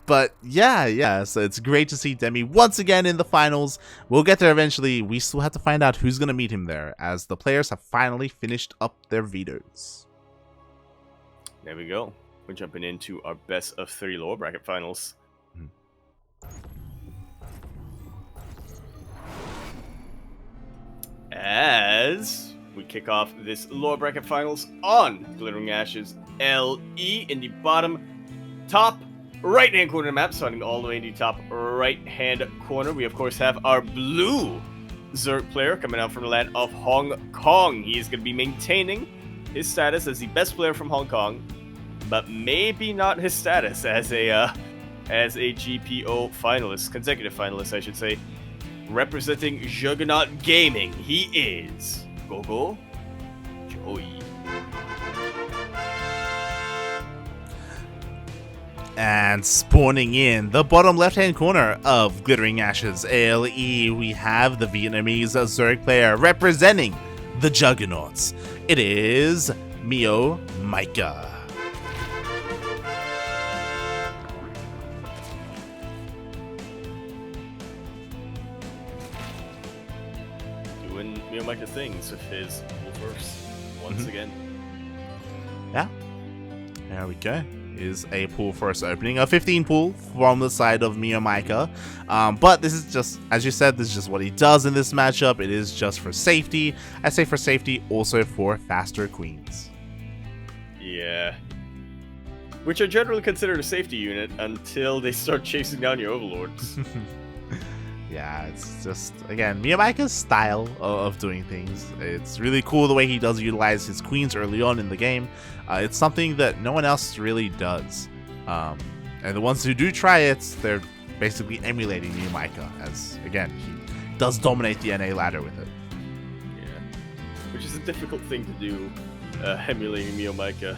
But yeah, so it's great to see Demi once again in the finals. We'll get there eventually. We still have to find out who's going to meet him there, as the players have finally finished up their vetoes. There we go. We're jumping into our best of 3 lower bracket finals. As we kick off this lower bracket finals on Glittering Ashes LE in the bottom top right-hand corner of the map, starting all the way in the top right-hand corner. We, of course, have our blue Zerg player coming out from the land of Hong Kong. He is going to be maintaining his status as the best player from Hong Kong, but maybe not his status as a GPO finalist, consecutive finalist, I should say. Representing Juggernaut Gaming, he is GogojOey. And spawning in the bottom left-hand corner of Glittering Ashes ALE, we have the Vietnamese Zerg player representing the Juggernauts. It is MeomaikA. Doing MeomaikA things with his first once again. Yeah, there we go. Is a pool first opening, a 15 pool from the side of MeomaikA. But this is just, as you said, this is just what he does in this matchup. It is just for safety. I say for safety, also for faster queens. Yeah. Which are generally considered a safety unit until they start chasing down your overlords. Yeah, it's just, again, MeomaikA's style of doing things. It's really cool the way he does utilize his queens early on in the game. It's something that no one else really does. And the ones who do try it, they're basically emulating MeomaikA, as, again, he does dominate the NA ladder with it. Yeah. Which is a difficult thing to do, emulating MeomaikA.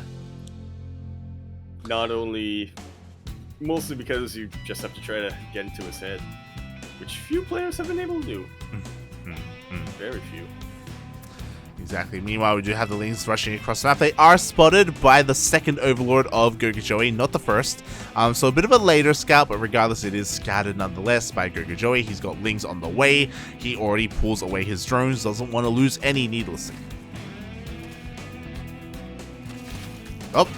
Not only, mostly because you just have to try to get into his head, which few players have been able to do. Very few. Exactly. Meanwhile, we do have the Lings rushing across the map. They are spotted by the second overlord of GogojOey, not the first. So a bit of a later scout, but regardless, it is scouted nonetheless by GogojOey. He's got Lings on the way. He already pulls away his drones, doesn't want to lose any needlessly. Oh.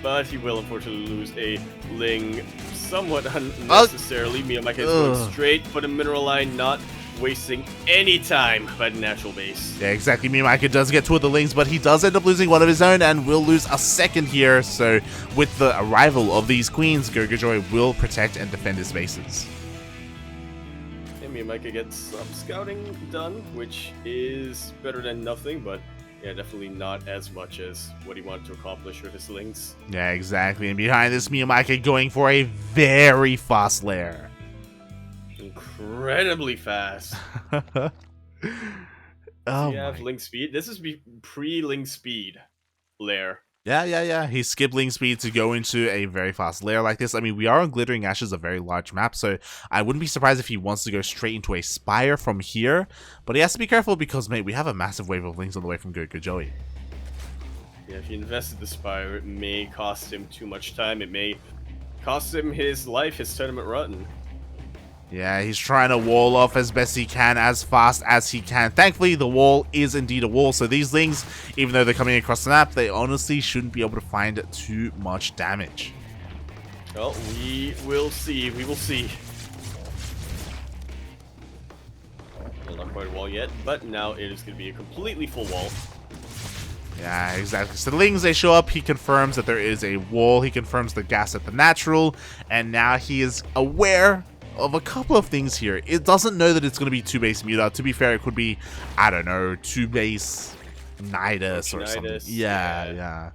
But he will unfortunately lose a Ling somewhat unnecessarily. MeomaikA is going straight for the mineral line, not wasting any time by the natural base. Yeah, exactly. MeomaikA does get two of the Lings, but he does end up losing one of his own and will lose a second here. So with the arrival of these queens, GogojOey will protect and defend his bases. And MeomaikA gets some scouting done, which is better than nothing, but yeah, definitely not as much as what he wanted to accomplish with his Lings. Yeah, exactly. And behind this, MeomaikA going for a very fast lair. Incredibly fast. Oh, you have Ling speed. This is pre-Ling speed lair. Yeah. He's skipped Ling speed to go into a very fast lair like this. I mean, we are on Glittering Ashes, a very large map, so I wouldn't be surprised if he wants to go straight into a Spire from here. But he has to be careful because, mate, we have a massive wave of Lings on the way from GogojOey. Yeah, if he invested the Spire, it may cost him too much time. It may cost him his life, his tournament run. Yeah, he's trying to wall off as best he can, as fast as he can. Thankfully, the wall is indeed a wall, so these Lings, even though they're coming across the map, they honestly shouldn't be able to find too much damage. Well, we will see. We will see. Well, not quite a wall yet, but now it is going to be a completely full wall. Yeah, exactly. So the Lings, they show up, he confirms that there is a wall, he confirms the gas at the natural, and now he is aware of a couple of things here. It doesn't know that it's going to be 2-base Muta. To be fair, it could be, I don't know, 2-base Nidus or something. Yeah.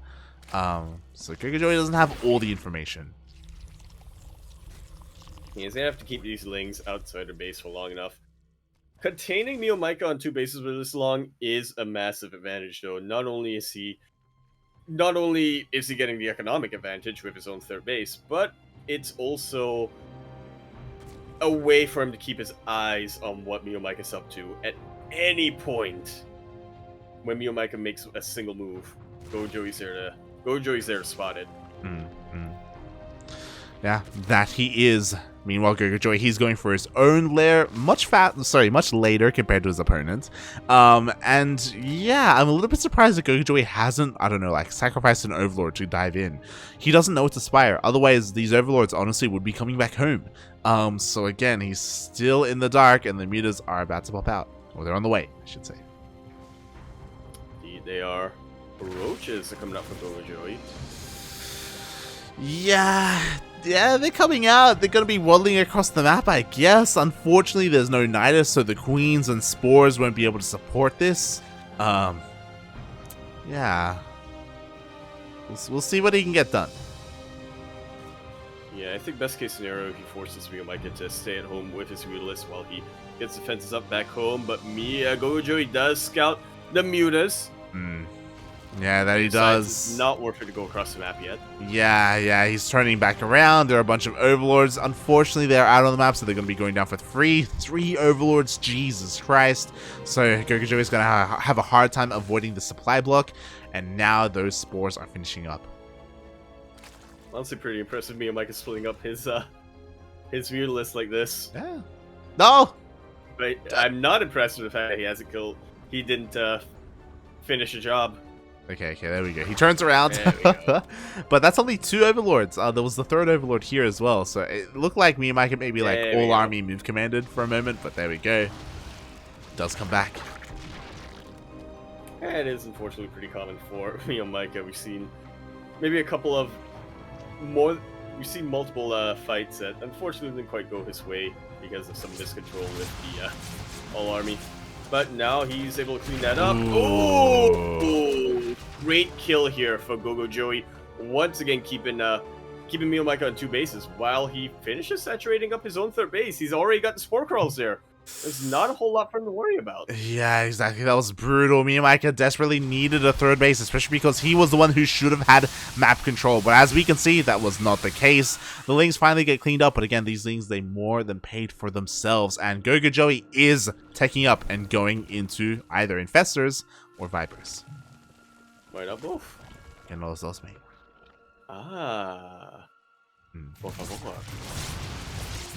So GogojOey doesn't have all the information. He's going to have to keep these Lings outside their base for long enough. Containing MeomaikA on 2 bases for this long is a massive advantage, though. Not only is he getting the economic advantage with his own 3rd base, but it's also a way for him to keep his eyes on what MeomaikA is up to at any point. When MeomaikA makes a single move, GogojOey's there to spot it. Yeah, that he is. Meanwhile, GogojOey, he's going for his own lair much later compared to his opponent. And yeah, I'm a little bit surprised that GogojOey hasn't, I don't know, like sacrificed an overlord to dive in. He doesn't know what to spire. Otherwise, these overlords honestly would be coming back home. So again, he's still in the dark, and the mutas are about to pop out, or they're on the way, I should say. Indeed, they are. Roaches are coming up for GogojOey. Yeah, they're coming out. They're going to be waddling across the map, I guess. Unfortunately, there's no Nidus, so the queens and spores won't be able to support this. Yeah. We'll see what he can get done. Yeah, I think best case scenario, he forces MeomaikA to stay at home with his mutalist while he gets defenses up back home. But GogojOey does scout the mutas. Yeah, that he does. It's not worth it to go across the map yet. Yeah, he's turning back around. There are a bunch of overlords. Unfortunately, they're out on the map, so they're going to be going down for three overlords. Jesus Christ. So GogojOey is going to have a hard time avoiding the supply block, and now those spores are finishing up. Honestly, pretty impressive. MeomaikA splitting up his mutalist like this. Yeah. No. But I'm not impressed with the fact that he hasn't killed. He didn't finish a job. Okay, there we go. He turns around. But that's only 2 overlords. There was the 3rd overlord here as well. So it looked like MeomaikA maybe like all army move commanded for a moment, but there we go. Does come back. Yeah, it is unfortunately pretty common for MeomaikA. We've seen maybe a couple of more. We've seen multiple fights that unfortunately didn't quite go his way because of some miscontrol with the all army. But now he's able to clean that up. Oh, great kill here for GogojOey. Once again, keeping MeomaikA on 2 bases while he finishes saturating up his own 3rd base. He's already got the spore crawls there. There's not a whole lot for him to worry about. Yeah, exactly. That was brutal. MeomaikA desperately needed a 3rd base, especially because he was the one who should have had map control. But as we can see, that was not the case. The Lings finally get cleaned up, but again, these Lings, they more than paid for themselves. And GogojOey is taking up and going into either Infestors or Vipers. Why not both? Que no los dos, mate. Por favor.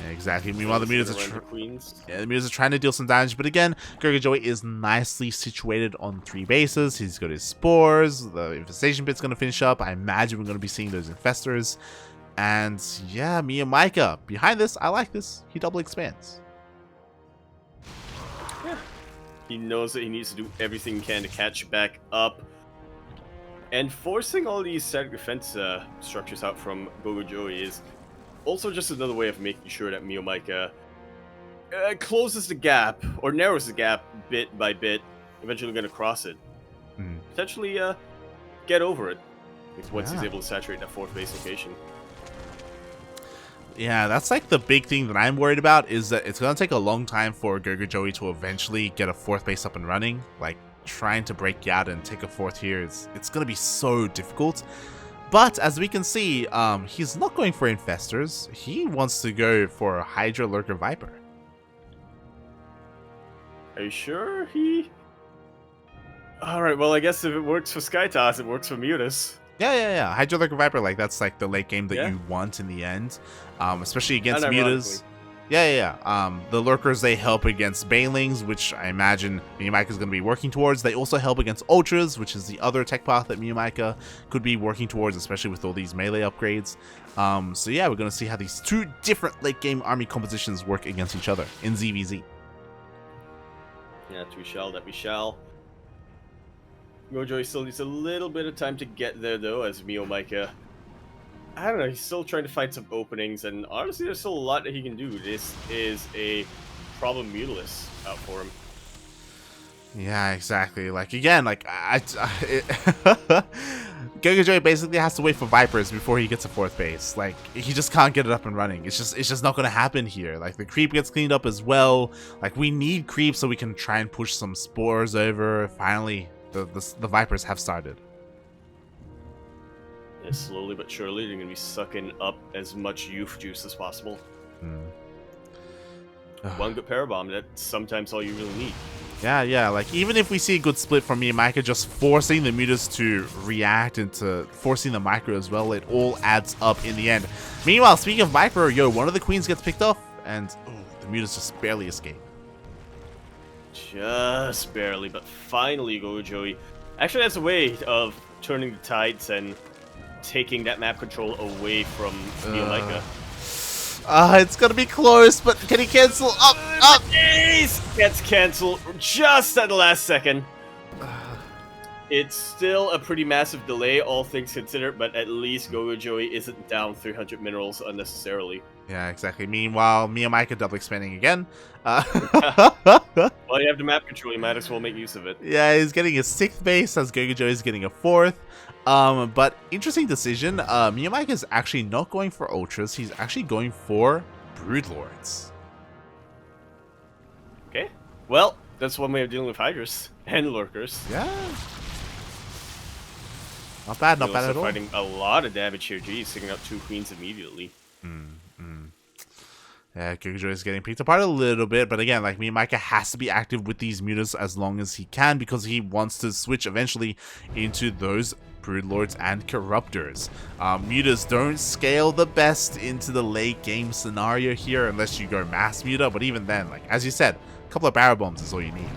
Yeah, exactly. Meanwhile, the mutas are trying to deal some damage, but again, GogojOey is nicely situated on 3 bases. He's got his spores. The infestation bit's going to finish up. I imagine we're going to be seeing those infestors. And yeah, MeomaikA behind this. I like this. He double expands. Yeah, he knows that he needs to do everything he can to catch back up. And forcing all these static defense structures out from GogojOey is also just another way of making sure that MeomaikA closes the gap, or narrows the gap bit by bit, eventually going to cross it. Potentially get over it once he's able to saturate that 4th base location. Yeah, that's like the big thing that I'm worried about, is that it's going to take a long time for GogojOey to eventually get a 4th base up and running. Like, trying to break out and take a 4th here, it's going to be so difficult. But as we can see, he's not going for infestors. He wants to go for a Hydra, Lurker, Viper. Are you sure he... Alright, well I guess if it works for Skytoss, it works for Mutas. Yeah. Hydra, Lurker, Viper, like that's like the late game that you want in the end. Especially against Mutas. Yeah. The Lurkers, they help against Banelings, which I imagine MeomaikA is going to be working towards. They also help against Ultras, which is the other tech path that MeomaikA could be working towards, especially with all these melee upgrades. So yeah, we're going to see how these 2 different late game army compositions work against each other in ZvZ. Yeah, that we shall. GogojOey still needs a little bit of time to get there though, as MeomaikA, I don't know, he's still trying to find some openings, and honestly there's still a lot that he can do. This is a problem mutalist out for him. Yeah, exactly. Like, again, like, GogojOey basically has to wait for Vipers before he gets a 4th base. Like, he just can't get it up and running. It's just not going to happen here. Like, the creep gets cleaned up as well. Like, we need creep so we can try and push some spores over. Finally, the Vipers have started. Yeah, slowly but surely, they're going to be sucking up as much youth juice as possible. One good Parabomb, that's sometimes all you really need. Yeah, like even if we see a good split from MeomaikA, just forcing the mutas to react into forcing the micro as well, it all adds up in the end. Meanwhile, speaking of micro, yo, one of the queens gets picked off, and the mutas just barely escape. Just barely, but finally GogojOey actually has a way of turning the tides and taking that map control away from MeomaikA. It's gonna be close, but can he cancel? Up! Ace gets cancelled just at the last second. It's still a pretty massive delay, all things considered, but at least GogojOey isn't down 300 minerals unnecessarily. Yeah, exactly. Meanwhile, MeomaikA double expanding again. Well, you have the map control, you might as well make use of it. Yeah, he's getting a 6th base as GogojOey is getting a 4th. But interesting decision. MeomaikA is actually not going for ultras. He's actually going for broodlords. Okay. Well, that's one way of dealing with hydras and lurkers. Yeah. Not bad, not bad at all. Fighting a lot of damage here. Geez, taking out 2 queens immediately. Yeah, GogojOey is getting picked apart a little bit, but again, like MeomaikA has to be active with these mutas as long as he can because he wants to switch eventually into those broodlords and corruptors. Mutas don't scale the best into the late game scenario here unless you go mass muta, but even then, like as you said, a couple of barrel bombs is all you need.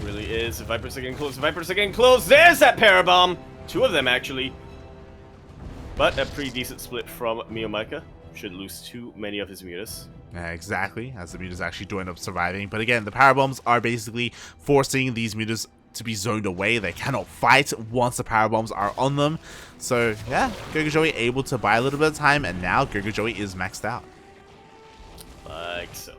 Really is. The Vipers are getting close. The Vipers are getting close. There's that parabomb. 2 of them actually, but a pretty decent split from MeomaikA. Should lose too many of his mutas. Yeah, exactly, as the mutas actually do end up surviving. But again, the power bombs are basically forcing these mutas to be zoned away. They cannot fight once the power bombs are on them. So yeah, GogojOey able to buy a little bit of time, and now GogojOey is maxed out. Like so.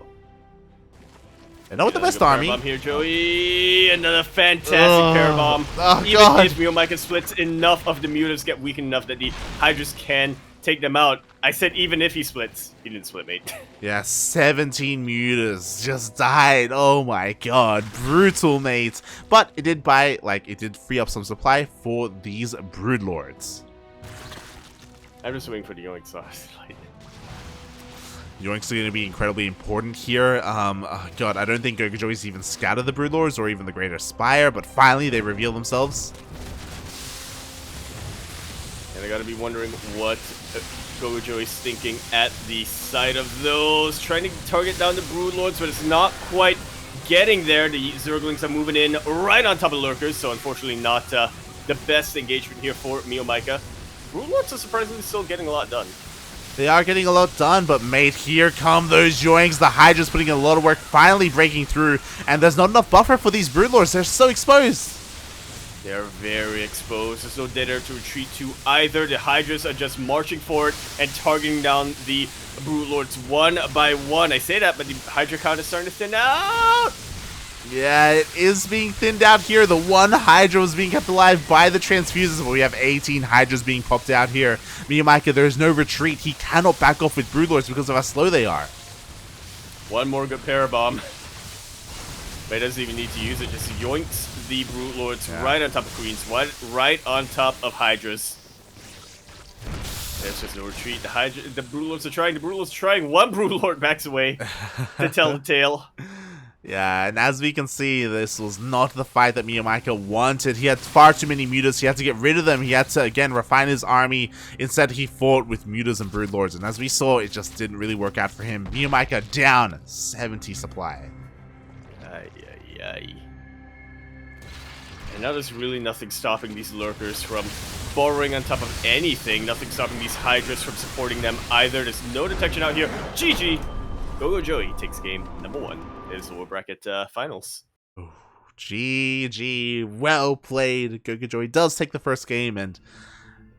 And not with the best army. Parabomb here, Joey. Another fantastic parabomb. Oh, Even God. if MeomaikA splits, enough of the mutas get weakened enough that the hydras can take them out. I said even if he splits. He didn't split, mate. Yeah, 17 mutas just died. Oh my god, brutal, mate. But it did buy, like, it did free up some supply for these broodlords. I'm just waiting for the yoink sauce. Yoink's going to be incredibly important here. God, I don't think GogojOey's even scouted the broodlords or even the Greater Spire, but finally they reveal themselves. And I gotta be wondering what GogojOey's thinking at the sight of those. Trying to target down the broodlords, but it's not quite getting there. The Zerglings are moving in right on top of the lurkers, so unfortunately not the best engagement here for MeomaikA. Broodlords are surprisingly still getting a lot done. They are getting a lot done, but mate, here come those Yoinks. The Hydra's putting in a lot of work, finally breaking through, and there's not enough buffer for these broodlords. They're so exposed. They're very exposed. There's no dead air to retreat to either. The Hydras are just marching forward and targeting down the broodlords one by one. I say that, but the Hydra count is starting to thin out. Yeah, it is being thinned out here. The one Hydra was being kept alive by the transfuses, but we have 18 Hydras being popped out here. MeomaikA, there's no retreat. He cannot back off with broodlords because of how slow they are. One more good parabomb. But he doesn't even need to use it. Just yoinks the broodlords right on top of queens, right on top of Hydras. There's just no retreat. The broodlords are trying. The broodlords are trying. One broodlord backs away to tell the tale. Yeah, and as we can see, this was not the fight that MeomaikA wanted. He had far too many mutas. He had to get rid of them. He had to, again, refine his army. Instead, he fought with mutas and broodlords. And as we saw, it just didn't really work out for him. MeomaikA down 70 supply. And now there's really nothing stopping these lurkers from borrowing on top of anything. Nothing stopping these Hydras from supporting them either. There's no detection out here. GG! GogojOey takes game number 1. It is the lower bracket finals. Ooh, GG. Well played. GogojOey does take the first game, and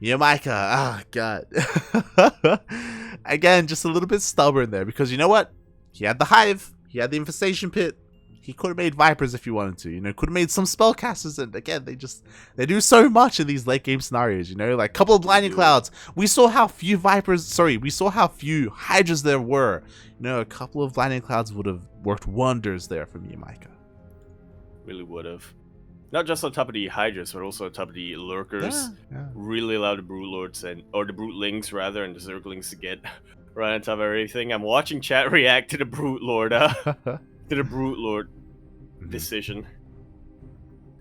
MeomaikA, god. Again, just a little bit stubborn there, because you know what? He had the Hive. He had the Infestation Pit. He could have made Vipers if he wanted to, you know, could have made some spellcasters, and again, they do so much in these late game scenarios, you know, like a couple of Blinding Clouds. We saw how few Hydras there were. You know, a couple of Blinding Clouds would have worked wonders there for MeomaikA. Really would have. Not just on top of the Hydras, but also on top of the lurkers. Yeah. Really allow the broodlords or the broodlings rather, and the zerglings to get right on top of everything. I'm watching chat react to the broodlord. To the broodlord. decision.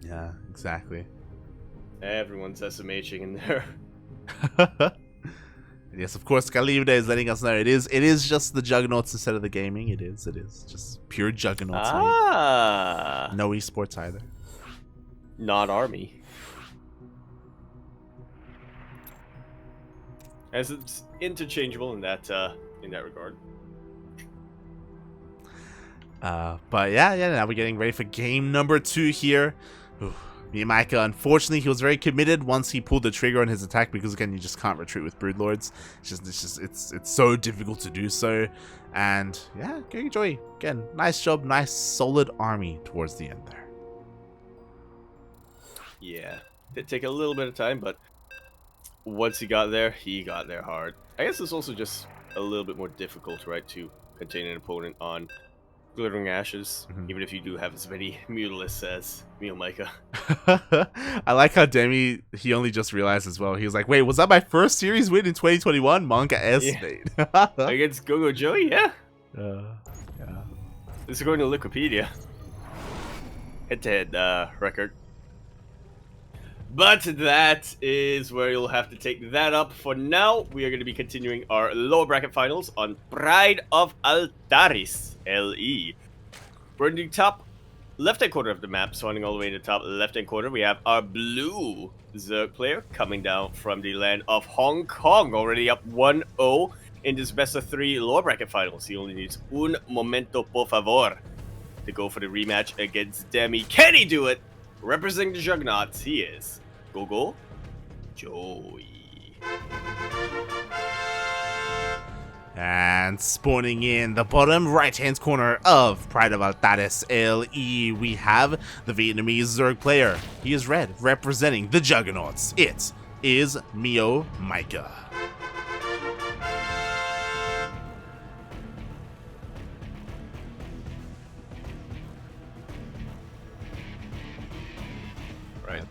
Yeah, exactly. Everyone's SMHing in there. Yes, of course, Calibra is letting us know it is just the Juggernauts instead of the gaming. It is just pure Juggernauts. Ah, No esports either. not army. As it's interchangeable in that regard. But yeah, now we're getting ready for game number 2 here. MeomaikA, unfortunately, he was very committed once he pulled the trigger on his attack because, again, you just can't retreat with Broodlords. It's so difficult to do so. And yeah, GogojOey, again, nice job, nice solid army towards the end there. Yeah, did take a little bit of time, but once he got there hard. I guess it's also just a little bit more difficult, right, to contain an opponent on Glittering Ashes, even if you do have as many Mutalists as MeomaikA. I like how Demi, he only just realized as well. He was like, wait, was that my first series win in 2021? Manga S, mate. Against GogojOey, yeah. Yeah. This is going to Wikipedia. Head-to-head record. But that is where you'll have to take that up. For now, we are going to be continuing our lower bracket finals on Pride of Altaris, LE. We're in the top left-hand corner of the map, swinging all the way in the top left-hand corner. We have our blue Zerg player coming down from the land of Hong Kong, already up 1-0 in this best-of-3 lower bracket finals. He only needs un momento por favor to go for the rematch against Demi. Can he do it? Representing the Juggernauts, he is GogojOey. And spawning in the bottom right-hand corner of Pride of Altaris LE, we have the Vietnamese Zerg player. He is red, representing the Juggernauts. It is MeomaikA.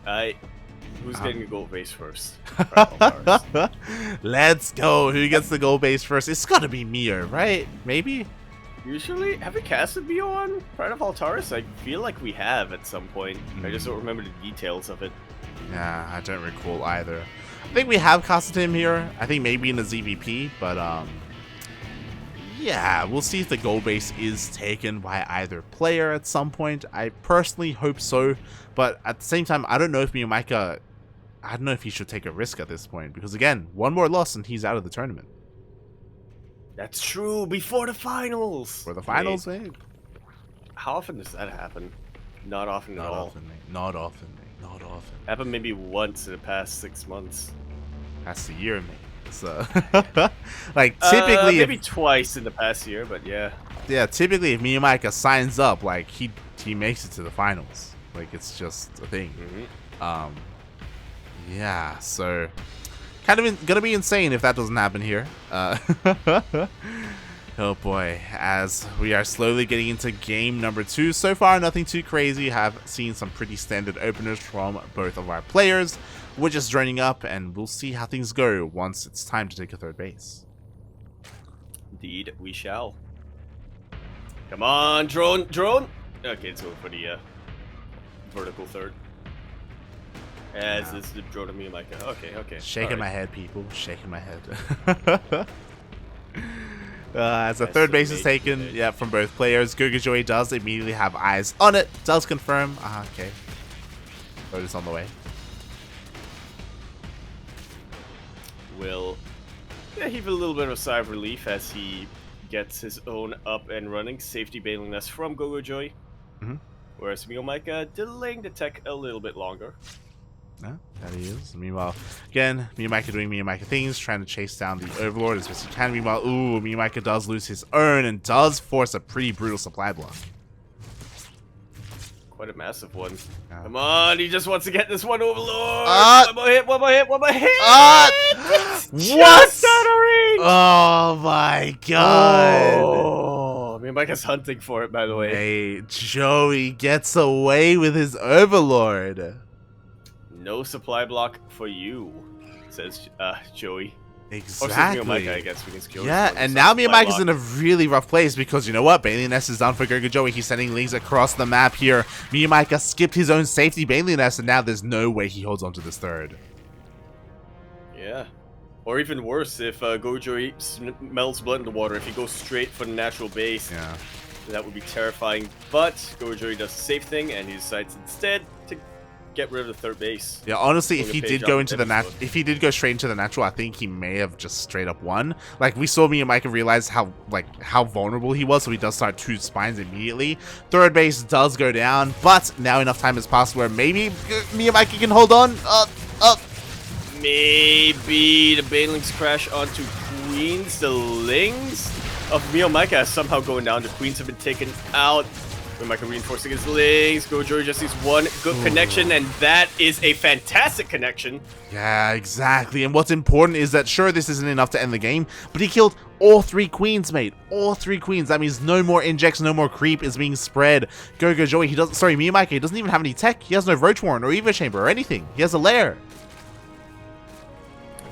Right, who's getting the gold base first? Let's go. Who gets the gold base first? It's gotta be Mio, right? Maybe? Usually, have we casted Mio on Pride of Altaris? I feel like we have at some point. I just don't remember the details of it. Yeah, I don't recall either. I think we have casted him here. I think maybe in the ZVP, but yeah, we'll see if the gold base is taken by either player at some point. I personally hope so, but at the same time, I don't know if MeomaikA, I don't know if he should take a risk at this point, because again, one more loss and he's out of the tournament. That's true, before the finals! For the finals, mate. How often does that happen? Not often at all. Not often, mate. Not often. Happened maybe once in the past 6 months. That's the year, mate. So, like, typically... maybe twice in the past year, but yeah. Yeah, typically if MeomaikA signs up, like, he makes it to the finals. Like, it's just a thing. Yeah, so... kind of gonna be insane if that doesn't happen here. Oh boy, as we are slowly getting into game number 2. So far, nothing too crazy. Have seen some pretty standard openers from both of our players. We're just joining up, and we'll see how things go once it's time to take a third base. Indeed, we shall. Come on, drone! Okay, let's go for the vertical third. As is the drone of MeomaikA. Okay. Shaking my head, people. Shaking my head. As the third base is taken, from both players, GogojOey does immediately have eyes on it. Does confirm. Okay. Vote is on the way. Will heave a little bit of a sigh of relief as he gets his own up and running, safety bailing us from GogojOey. Whereas MeomaikA delaying the tech a little bit longer. Yeah, that he is. Meanwhile, again, MeomaikA doing MeomaikA things, trying to chase down the Overlord as best he can. Meanwhile, MeomaikA does lose his own and does force a pretty brutal supply block. Quite a massive one. Come on, he just wants to get this one Overlord! One more hit! What? Oh my god! Oh, MeomaikA's hunting for it, by the way. Hey, Joey gets away with his Overlord. No supply block for you, says Joey. Exactly. MeomaikA, I guess we can skill. Yeah, and now MeomaikA's in a really rough place because you know what? Bailey Nest is done for GogojOey. He's sending Lings across the map here. MeomaikA skipped his own safety Bailey Nest, and now there's no way he holds on to this third. Yeah. Or even worse, if GogojOey smells blood in the water, if he goes straight for the natural base, Yeah. that would be terrifying. But GogojOey does the safe thing, and he decides instead to get rid of the third base. Yeah, honestly, if Going he to did page go on into the Debbie's book. if he did go straight into the natural, I think he may have just straight up won. Like we saw MeomaikA realize how vulnerable he was, so he does start 2 spines immediately. Third base does go down, but now enough time has passed where maybe MeomaikA can hold on. Maybe the Banelings crash onto Queens. The Lings of MeomaikA somehow going down. The Queens have been taken out. MeomaikA reinforcing his Lings. GogojOey just needs one good connection, and that is a fantastic connection. Yeah, exactly. And what's important is that sure, this isn't enough to end the game, but he killed all 3 queens, mate. All 3 queens. That means no more injects, no more creep is being spread. GogojOey, MeomaikA, he doesn't even have any tech. He has no Roach Warren or Evo Chamber or anything. He has a lair.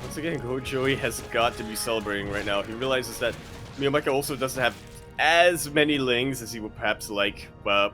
Once again, GogojOey has got to be celebrating right now. He realizes that MeomaikA also doesn't have as many Lings as he would perhaps like, to,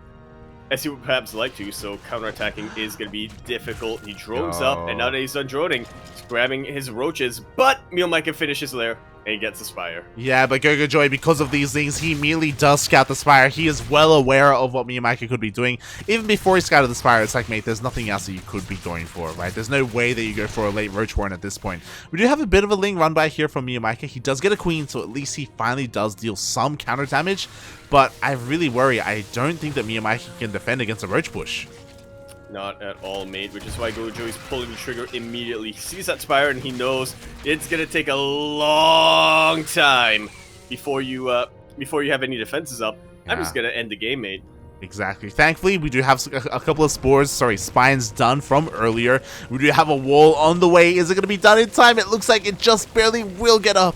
so counterattacking is going to be difficult. He drones up, and now that he's done droning, he's grabbing his roaches, but MeomaikA finishes lair, and he gets the Spire. Yeah, but GogojOey, because of these things, he immediately does scout the Spire. He is well aware of what MeomaikA could be doing. Even before he scouted the Spire, it's like, mate, there's nothing else that you could be going for, right? There's no way that you go for a late Roach Warren at this point. We do have a bit of a Ling run by here from MeomaikA. He does get a Queen, so at least he finally does deal some counter damage. But I really worry. I don't think that MeomaikA can defend against a Roach Push. Not at all, mate, which is why GogojOey's pulling the trigger immediately. He sees that Spire, and he knows it's going to take a long time before you have any defenses up. Yeah. I'm just going to end the game, mate. Exactly. Thankfully, we do have a couple of spines done from earlier. We do have a wall on the way. Is it going to be done in time? It looks like it just barely will get up.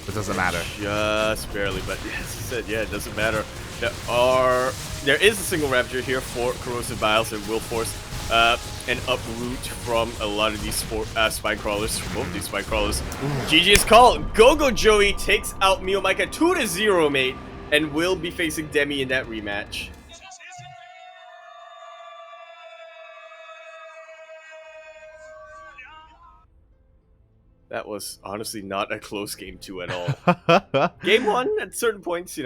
It doesn't matter. Just barely, but as I said, yeah, it doesn't matter. There is a single Ravager here for Corrosive Biles and will force an uproot from a lot of these spine crawlers, from both these spine crawlers. GG's call. GogojOey takes out MeomaikA 2-0, mate, and will be facing Demi in that rematch. That was honestly not a close game 2 at all. Game 1, at certain points,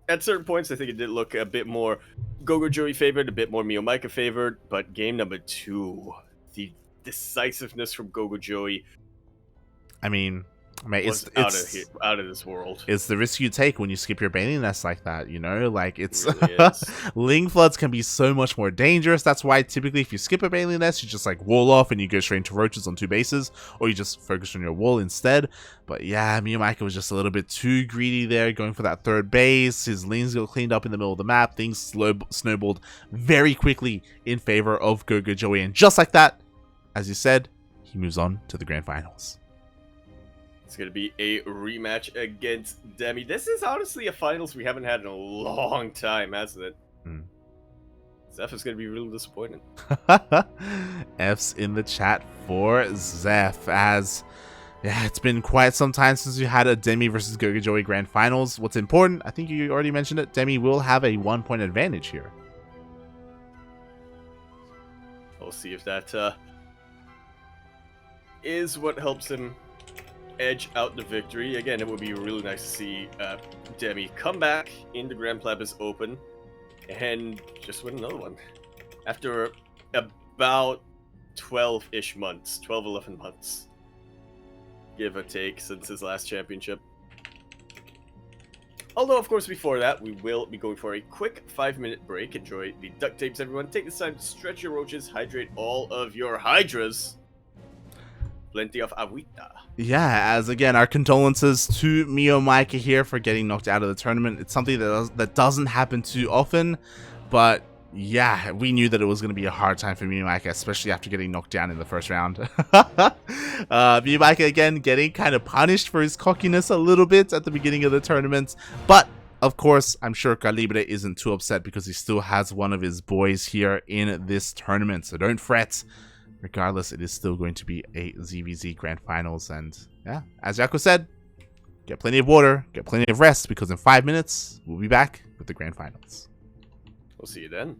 at certain points, I think it did look a bit more GogojOey favored, a bit more MeomaikA favored, but game number 2, the decisiveness from GogojOey, I mean, mate, it's out of this world. It's the risk you take when you skip your Bailey Nest like that, you know? Like, it's... It really is. Ling Floods can be so much more dangerous. That's why typically if you skip a Bailey Nest, you just, like, wall off and you go straight into Roaches on 2 bases, or you just focus on your wall instead. But yeah, MeomaikA was just a little bit too greedy there, going for that 3rd base. His Lings got cleaned up in the middle of the map. Things snowballed very quickly in favor of GogojOey. And just like that, as you said, he moves on to the Grand Finals. It's going to be a rematch against Demi. This is honestly a finals we haven't had in a long time, hasn't it? Zeph is going to be really disappointed. F's in the chat for Zeph, as yeah, it's been quite some time since we had a Demi versus GogojOey Grand Finals. What's important, I think you already mentioned it, Demi will have a 1-point advantage here. We'll see if that is what helps him edge out the victory. Again, it would be really nice to see Demi come back in the Grand Platypus Open and just win another one after about 12-ish months, 11 months, give or take, since his last championship. Although, of course, before that, we will be going for a quick 5-minute break. Enjoy the duct tapes, everyone. Take this time to stretch your roaches, hydrate all of your hydras. Plenty of agüita. Yeah, as again, our condolences to MeomaikA here for getting knocked out of the tournament. It's something that doesn't happen too often, but yeah, we knew that it was going to be a hard time for MeomaikA, especially after getting knocked down in the first round. MeomaikA again getting kind of punished for his cockiness a little bit at the beginning of the tournament, but of course, I'm sure Calibre isn't too upset because he still has one of his boys here in this tournament. So don't fret. Regardless, it is still going to be a ZvZ Grand Finals. And yeah, as Yaku said, get plenty of water, get plenty of rest, because in 5 minutes, we'll be back with the Grand Finals. We'll see you then.